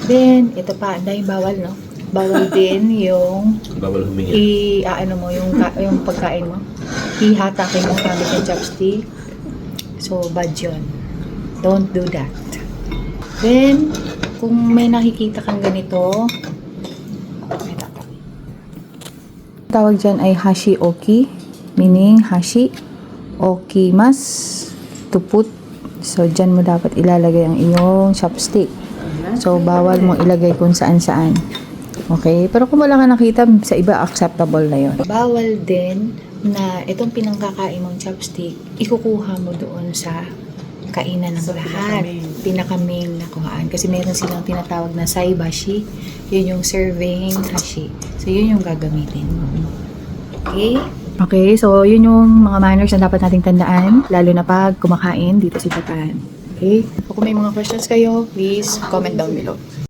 Then, ito pa, dahil bawal, no? Bawal din yung Bawal humingi. ano mo, yung pagkain mo. Ihatakin mo gamit yung chopstick. So, bad yun. Don't do that. Then, kung may nakikita kang ganito, tawag dyan ay hashi oki, meaning hashi oki mas to put. So, dyan mo dapat ilalagay ang iyong chopstick. So, bawal mo ilagay kung saan-saan. Okay? Pero kung wala ka nakita, sa iba acceptable na yun. Bawal din na itong pinangkakain mong chopstick, ikukuha mo doon sa kainan ng lahat. Pinaka-main na kuhaan. Kasi meron silang tinatawag na saibashi. Yun yung serving hashi. So, yun yung gagamitin mo. Okay? Okay, so yun yung mga manners na dapat nating tandaan, lalo na pag kumakain dito sa Japan. Okay? Kung may mga questions kayo, please comment down below.